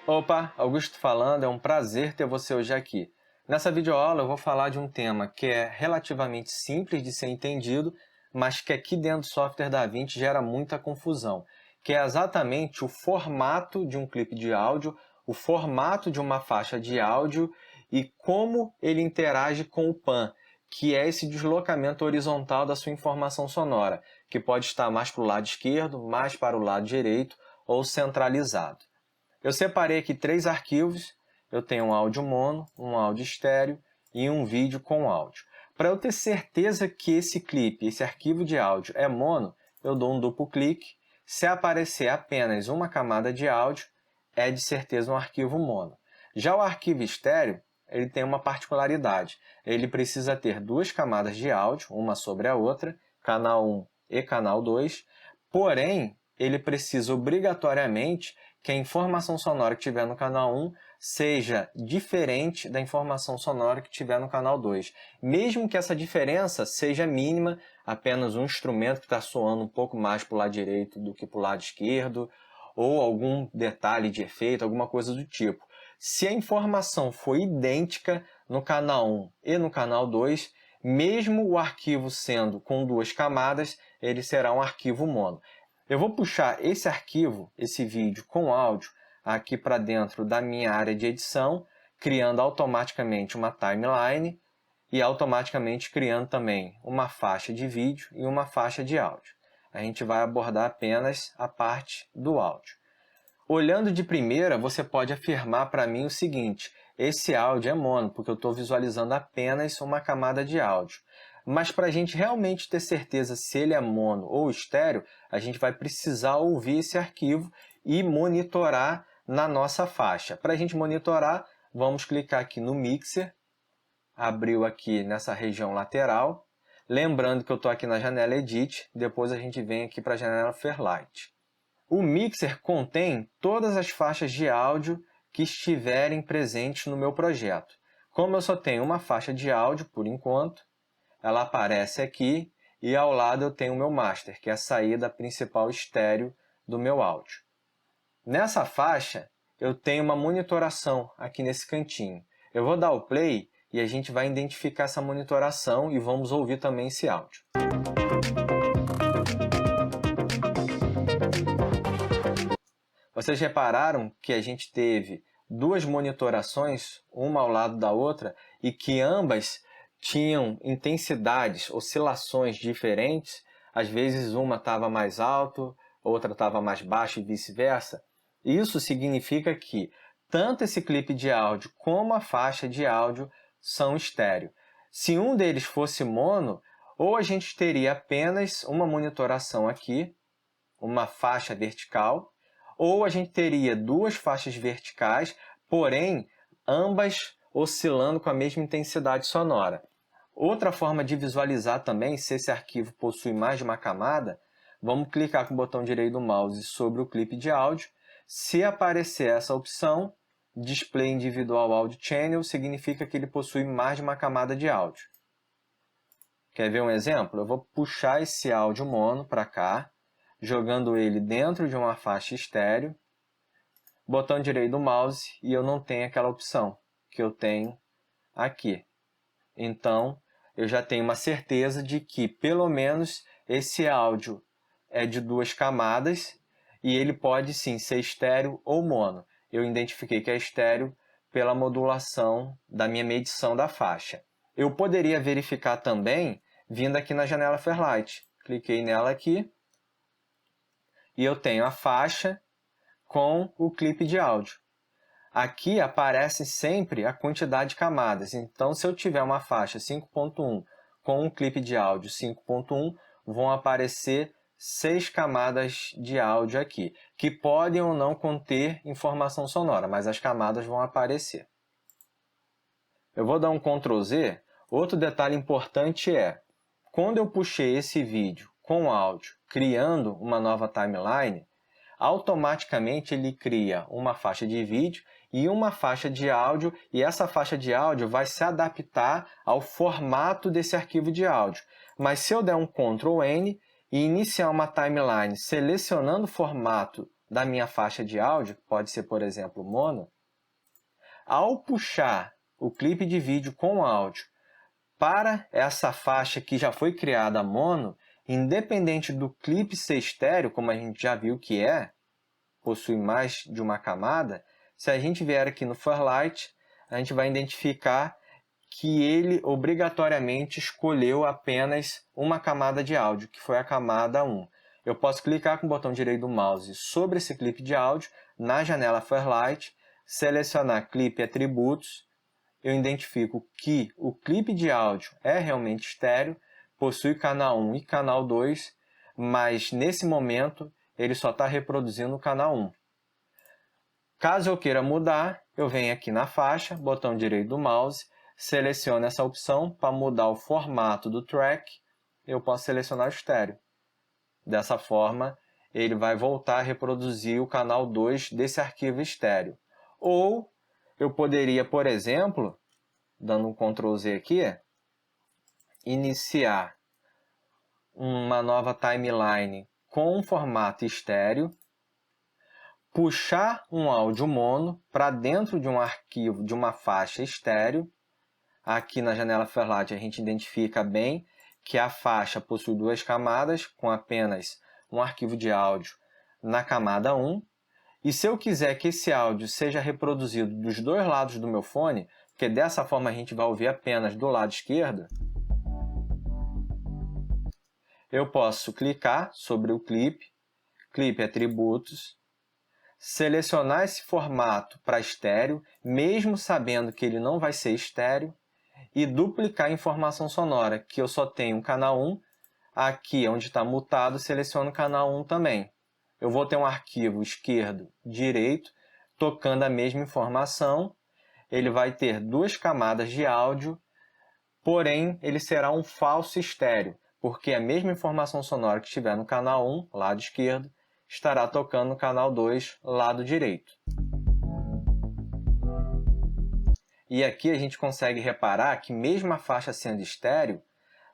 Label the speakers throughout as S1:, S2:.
S1: Opa, Augusto falando, é um prazer ter você hoje aqui. Nessa videoaula eu vou falar de um tema que é relativamente simples de ser entendido, mas que aqui dentro do software DaVinci gera muita confusão, que é exatamente o formato de um clipe de áudio, o formato de uma faixa de áudio e como ele interage com o pan, que é esse deslocamento horizontal da sua informação sonora, que pode estar mais para o lado esquerdo, mais para o lado direito ou centralizado. Eu separei aqui 3 arquivos, eu tenho um áudio mono, um áudio estéreo e um vídeo com áudio. Para eu ter certeza que esse clipe, esse arquivo de áudio é mono, eu dou um duplo clique. Se aparecer apenas uma camada de áudio, é de certeza um arquivo mono. Já o arquivo estéreo, ele tem uma particularidade. Ele precisa ter 2 camadas de áudio, uma sobre a outra, canal 1 e canal 2, porém, ele precisa obrigatoriamente que a informação sonora que tiver no canal 1 seja diferente da informação sonora que tiver no canal 2. Mesmo que essa diferença seja mínima, apenas um instrumento que está soando um pouco mais para o lado direito do que para o lado esquerdo, ou algum detalhe de efeito, alguma coisa do tipo. Se a informação for idêntica no canal 1 e no canal 2, mesmo o arquivo sendo com 2 camadas, ele será um arquivo mono. Eu vou puxar esse arquivo, esse vídeo com áudio, aqui para dentro da minha área de edição, criando automaticamente uma timeline e automaticamente criando também uma faixa de vídeo e uma faixa de áudio. A gente vai abordar apenas a parte do áudio. Olhando de primeira, você pode afirmar para mim o seguinte: esse áudio é mono, porque eu estou visualizando apenas uma camada de áudio. Mas para a gente realmente ter certeza se ele é mono ou estéreo, a gente vai precisar ouvir esse arquivo e monitorar na nossa faixa. Para a gente monitorar, vamos clicar aqui no Mixer, abriu aqui nessa região lateral. Lembrando que eu estou aqui na janela Edit, depois a gente vem aqui para a janela Fairlight. O Mixer contém todas as faixas de áudio que estiverem presentes no meu projeto. Como eu só tenho uma faixa de áudio por enquanto, ela aparece aqui e ao lado eu tenho o meu master, que é a saída principal estéreo do meu áudio. Nessa faixa, eu tenho uma monitoração aqui nesse cantinho. Eu vou dar o play e a gente vai identificar essa monitoração e vamos ouvir também esse áudio. Vocês repararam que a gente teve 2 monitorações, uma ao lado da outra, e que ambas tinham intensidades, oscilações diferentes. Às vezes uma estava mais alto, outra estava mais baixa e vice-versa. Isso significa que tanto esse clipe de áudio como a faixa de áudio são estéreo. Se um deles fosse mono, ou a gente teria apenas uma monitoração aqui, uma faixa vertical, ou a gente teria 2 faixas verticais, porém, ambas oscilando com a mesma intensidade sonora. Outra forma de visualizar também, se esse arquivo possui mais de uma camada, vamos clicar com o botão direito do mouse sobre o clipe de áudio. Se aparecer essa opção, Display Individual Audio Channel, significa que ele possui mais de uma camada de áudio. Quer ver um exemplo? Eu vou puxar esse áudio mono para cá, jogando ele dentro de uma faixa estéreo, botão direito do mouse e eu não tenho aquela opção que eu tenho aqui. Então, eu já tenho uma certeza de que, pelo menos, esse áudio é de 2 camadas e ele pode, sim, ser estéreo ou mono. Eu identifiquei que é estéreo pela modulação da minha medição da faixa. Eu poderia verificar também vindo aqui na janela Fairlight. Cliquei nela aqui e eu tenho a faixa com o clipe de áudio. Aqui aparece sempre a quantidade de camadas. Então, se eu tiver uma faixa 5.1 com um clipe de áudio 5.1, vão aparecer 6 camadas de áudio aqui, que podem ou não conter informação sonora, mas as camadas vão aparecer. Eu vou dar um Ctrl Z. Outro detalhe importante é, quando eu puxei esse vídeo com áudio, criando uma nova timeline, automaticamente ele cria uma faixa de vídeo e uma faixa de áudio, e essa faixa de áudio vai se adaptar ao formato desse arquivo de áudio. Mas se eu der um Ctrl N e iniciar uma timeline selecionando o formato da minha faixa de áudio, que pode ser, por exemplo, mono, ao puxar o clipe de vídeo com áudio para essa faixa que já foi criada mono, independente do clipe ser estéreo, como a gente já viu que possui mais de uma camada, se a gente vier aqui no Fairlight, a gente vai identificar que ele obrigatoriamente escolheu apenas uma camada de áudio, que foi a camada 1. Eu posso clicar com o botão direito do mouse sobre esse clipe de áudio, na janela Fairlight, selecionar Clipe Atributos, eu identifico que o clipe de áudio é realmente estéreo, possui canal 1 e canal 2, mas nesse momento ele só está reproduzindo o canal 1. Caso eu queira mudar, eu venho aqui na faixa, botão direito do mouse, seleciono essa opção para mudar o formato do track, eu posso selecionar o estéreo. Dessa forma, ele vai voltar a reproduzir o canal 2 desse arquivo estéreo. Ou eu poderia, por exemplo, dando um Ctrl Z aqui, iniciar uma nova timeline com um formato estéreo, puxar um áudio mono para dentro de um arquivo de uma faixa estéreo. Aqui na janela Fairlight a gente identifica bem que a faixa possui duas camadas, com apenas um arquivo de áudio na camada 1. E se eu quiser que esse áudio seja reproduzido dos dois lados do meu fone, porque dessa forma a gente vai ouvir apenas do lado esquerdo, eu posso clicar sobre o clipe, clipe Atributos, selecionar esse formato para estéreo, mesmo sabendo que ele não vai ser estéreo, e duplicar a informação sonora, que eu só tenho um canal 1, aqui onde está mutado, seleciono o canal 1 também. Eu vou ter um arquivo esquerdo, direito, tocando a mesma informação, ele vai ter duas camadas de áudio, porém ele será um falso estéreo, porque a mesma informação sonora que estiver no canal 1, lado esquerdo, estará tocando no canal 2, lado direito. E aqui a gente consegue reparar que mesmo a faixa sendo estéreo,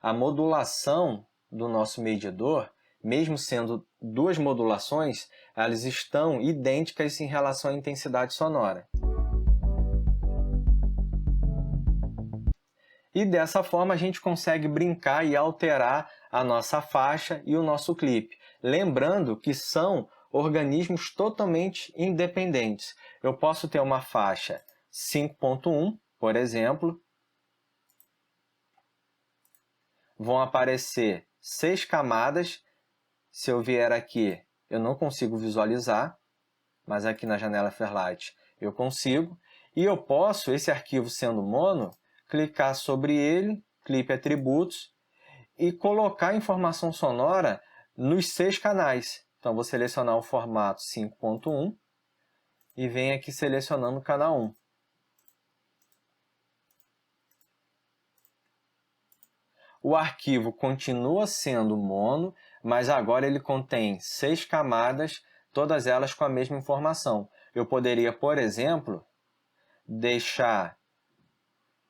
S1: a modulação do nosso medidor, mesmo sendo duas modulações, elas estão idênticas em relação à intensidade sonora. E dessa forma a gente consegue brincar e alterar a nossa faixa e o nosso clipe. Lembrando que são organismos totalmente independentes. Eu posso ter uma faixa 5.1, por exemplo. Vão aparecer 6 camadas. Se eu vier aqui, eu não consigo visualizar, mas aqui na janela Fairlight eu consigo. E eu posso, esse arquivo sendo mono, clicar sobre ele, clipe Atributos, e colocar a informação sonora nos 6 canais. Então, vou selecionar o formato 5.1 e venho aqui selecionando o canal 1. O arquivo continua sendo mono, mas agora ele contém 6 camadas, todas elas com a mesma informação. Eu poderia, por exemplo, deixar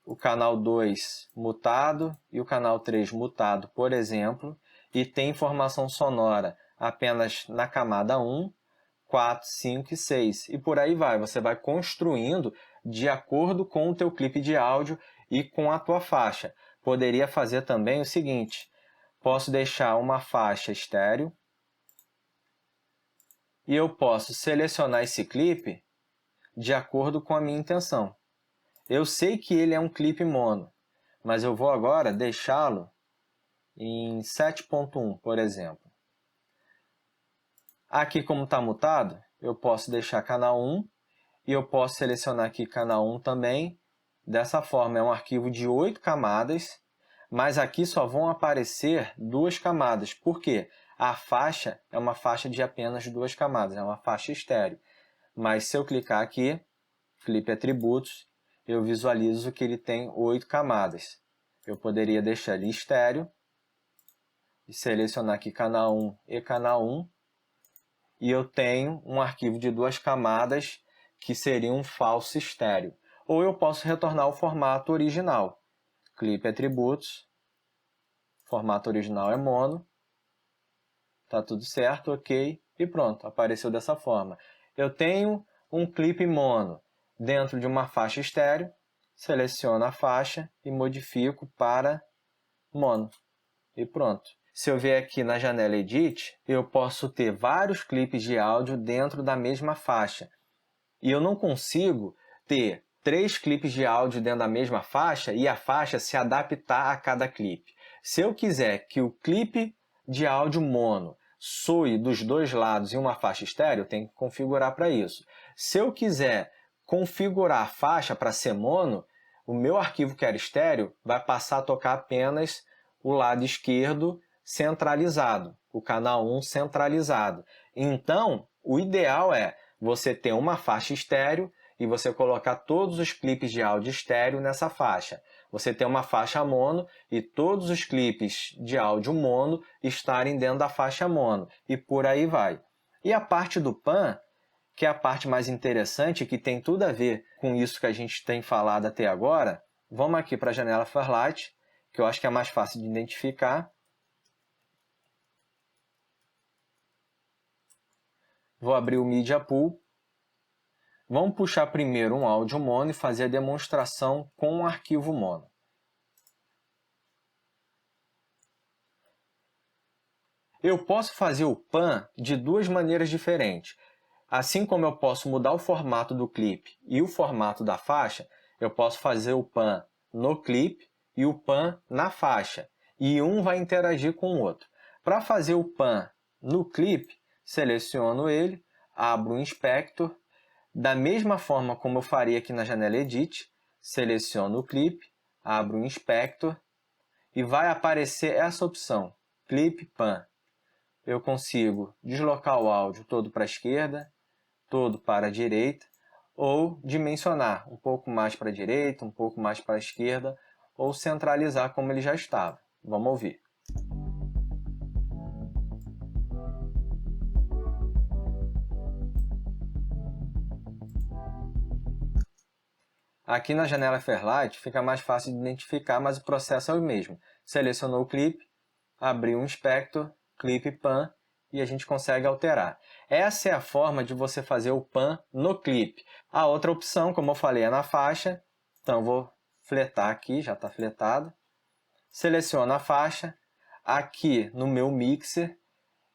S1: o canal 2 mutado e o canal 3 mutado, por exemplo, e ter informação sonora apenas na camada 1, 4, 5 e 6. E por aí vai, você vai construindo de acordo com o teu clipe de áudio e com a tua faixa. Poderia fazer também o seguinte, posso deixar uma faixa estéreo e eu posso selecionar esse clipe de acordo com a minha intenção. Eu sei que ele é um clipe mono, mas eu vou agora deixá-lo em 7.1, por exemplo. Aqui, como está mutado, eu posso deixar canal 1 e eu posso selecionar aqui canal 1 também. Dessa forma, é um arquivo de 8 camadas, mas aqui só vão aparecer 2 camadas. Por quê? A faixa é uma faixa de apenas 2 camadas, é uma faixa estéreo. Mas se eu clicar aqui, clipe Atributos, eu visualizo que ele tem 8 camadas. Eu poderia deixar ele estéreo e selecionar aqui canal 1 e canal 1. E eu tenho um arquivo de 2 camadas que seria um falso estéreo. Ou eu posso retornar ao formato original. Clipe Atributos, formato original é mono, está tudo certo, ok, e pronto, apareceu dessa forma. Eu tenho um clipe mono dentro de uma faixa estéreo, seleciono a faixa e modifico para mono e pronto. Se eu vier aqui na janela Edit, eu posso ter vários clipes de áudio dentro da mesma faixa. E eu não consigo ter 3 clipes de áudio dentro da mesma faixa e a faixa se adaptar a cada clipe. Se eu quiser que o clipe de áudio mono soe dos dois lados em uma faixa estéreo, eu tenho que configurar para isso. Se eu quiser configurar a faixa para ser mono, o meu arquivo que era estéreo vai passar a tocar apenas o lado esquerdo centralizado, o canal 1 centralizado. Então, o ideal é você ter uma faixa estéreo e você colocar todos os clipes de áudio estéreo nessa faixa. Você ter uma faixa mono e todos os clipes de áudio mono estarem dentro da faixa mono. E por aí vai. E a parte do PAN, que é a parte mais interessante, que tem tudo a ver com isso que a gente tem falado até agora, vamos aqui para a janela Fairlight, que eu acho que é mais fácil de identificar. Vou abrir o Media Pool. Vamos puxar primeiro um áudio mono e fazer a demonstração com um arquivo mono. Eu posso fazer o PAN de duas maneiras diferentes. Assim como eu posso mudar o formato do clipe e o formato da faixa, eu posso fazer o PAN no clipe e o PAN na faixa. E um vai interagir com o outro. Para fazer o PAN no clipe, seleciono ele, abro o Inspector. Da mesma forma como eu faria aqui na janela Edit, seleciono o clipe, abro o Inspector e vai aparecer essa opção, Clip Pan. Eu consigo deslocar o áudio todo para a esquerda, todo para a direita, ou dimensionar um pouco mais para a direita, um pouco mais para a esquerda, ou centralizar como ele já estava. Vamos ouvir. Aqui na janela Fairlight fica mais fácil de identificar, mas o processo é o mesmo. Selecionou o clipe, abriu um Inspector, Clip Pan, e a gente consegue alterar. Essa é a forma de você fazer o PAN no clipe. A outra opção, como eu falei, é na faixa. Então, eu vou fletar aqui, já está fletado. Seleciono a faixa. Aqui no meu mixer,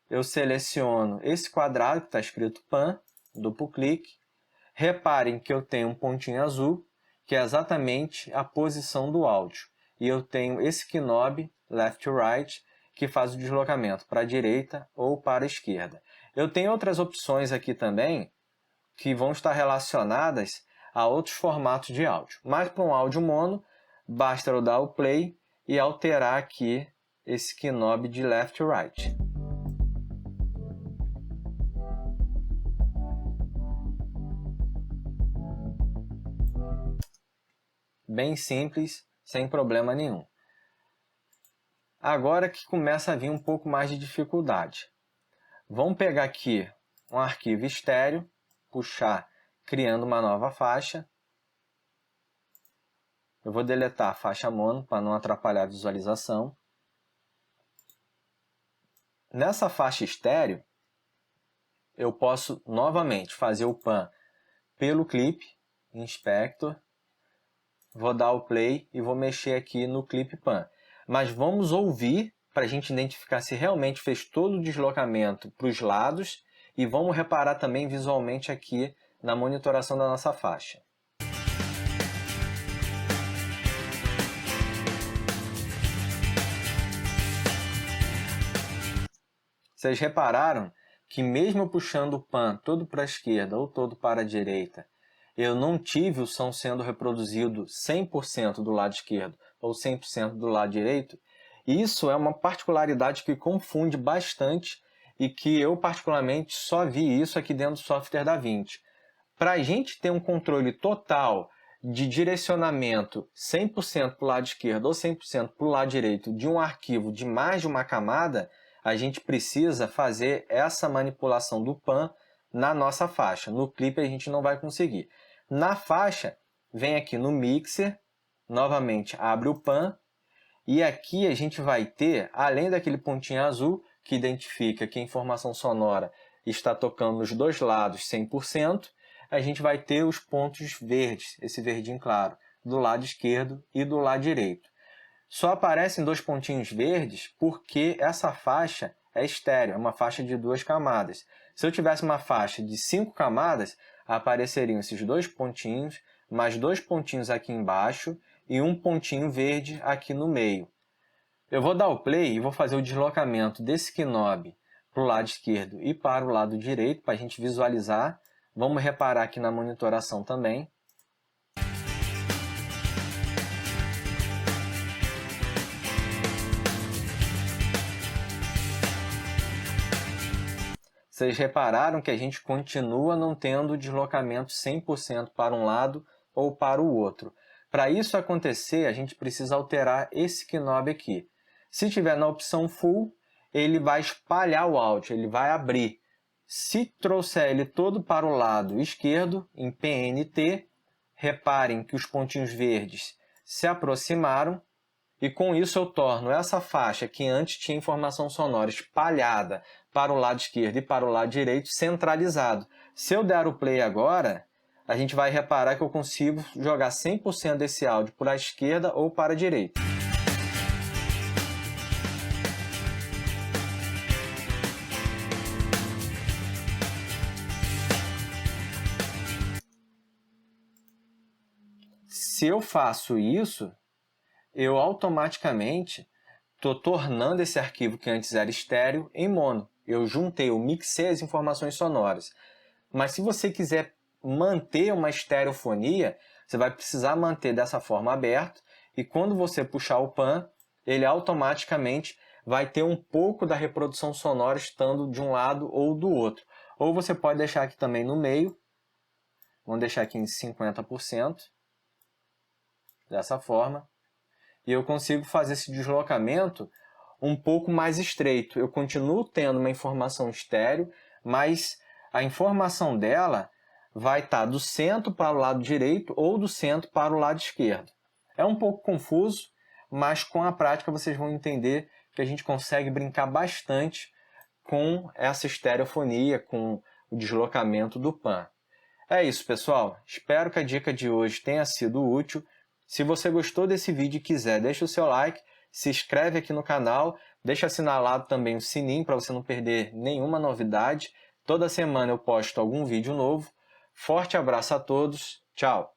S1: eu seleciono esse quadrado que está escrito PAN, duplo clique. Reparem que eu tenho um pontinho azul, que é exatamente a posição do áudio. E eu tenho esse knob, left to right, que faz o deslocamento para a direita ou para a esquerda. Eu tenho outras opções aqui também, que vão estar relacionadas a outros formatos de áudio. Mas para um áudio mono, basta eu dar o play e alterar aqui esse knob de left to right. Bem simples, sem problema nenhum. Agora que começa a vir um pouco mais de dificuldade. Vamos pegar aqui um arquivo estéreo, puxar, criando uma nova faixa. Eu vou deletar a faixa mono para não atrapalhar a visualização. Nessa faixa estéreo, eu posso novamente fazer o PAN pelo clipe, Inspector. Vou dar o play e vou mexer aqui no Clip Pan. Mas vamos ouvir para a gente identificar se realmente fez todo o deslocamento para os lados e vamos reparar também visualmente aqui na monitoração da nossa faixa. Vocês repararam que mesmo puxando o PAN todo para a esquerda ou todo para a direita, eu não tive o som sendo reproduzido 100% do lado esquerdo ou 100% do lado direito? Isso é uma particularidade que confunde bastante e que eu particularmente só vi isso aqui dentro do software DaVinci. Para a gente ter um controle total de direcionamento 100% para o lado esquerdo ou 100% para o lado direito de um arquivo de mais de uma camada, a gente precisa fazer essa manipulação do PAN na nossa faixa. No clipe a gente não vai conseguir. Na faixa, vem aqui no Mixer, novamente abre o PAN, e aqui a gente vai ter, além daquele pontinho azul, que identifica que a informação sonora está tocando nos dois lados 100%, a gente vai ter os pontos verdes, esse verdinho claro, do lado esquerdo e do lado direito. Só aparecem dois pontinhos verdes porque essa faixa é estéreo, é uma faixa de 2 camadas. Se eu tivesse uma faixa de 5 camadas, apareceriam esses dois pontinhos, mais 2 pontinhos aqui embaixo e um pontinho verde aqui no meio. Eu vou dar o play e vou fazer o deslocamento desse knob para o lado esquerdo e para o lado direito, para a gente visualizar. Vamos reparar aqui na monitoração também. Vocês repararam que a gente continua não tendo deslocamento 100% para um lado ou para o outro. Para isso acontecer, a gente precisa alterar esse knob aqui. Se tiver na opção Full, ele vai espalhar o áudio, ele vai abrir. Se trouxer ele todo para o lado esquerdo, em PNT, reparem que os pontinhos verdes se aproximaram e com isso eu torno essa faixa que antes tinha informação sonora espalhada para o lado esquerdo e para o lado direito centralizado. Se eu der o play agora, a gente vai reparar que eu consigo jogar 100% desse áudio para a esquerda ou para a direita. Se eu faço isso, eu automaticamente estou tornando esse arquivo que antes era estéreo em mono. Eu juntei, eu mixei as informações sonoras. Mas se você quiser manter uma estereofonia, você vai precisar manter dessa forma aberta e quando você puxar o pan, ele automaticamente vai ter um pouco da reprodução sonora estando de um lado ou do outro. Ou você pode deixar aqui também no meio, vamos deixar aqui em 50%, dessa forma, e eu consigo fazer esse deslocamento um pouco mais estreito. Eu continuo tendo uma informação estéreo, mas a informação dela vai estar do centro para o lado direito ou do centro para o lado esquerdo. É um pouco confuso, mas com a prática vocês vão entender que a gente consegue brincar bastante com essa estereofonia, com o deslocamento do pan. É isso, pessoal. Espero que a dica de hoje tenha sido útil. Se você gostou desse vídeo e quiser, deixa o seu like, se inscreve aqui no canal, deixa assinalado também o sininho para você não perder nenhuma novidade. Toda semana eu posto algum vídeo novo. Forte abraço a todos, tchau!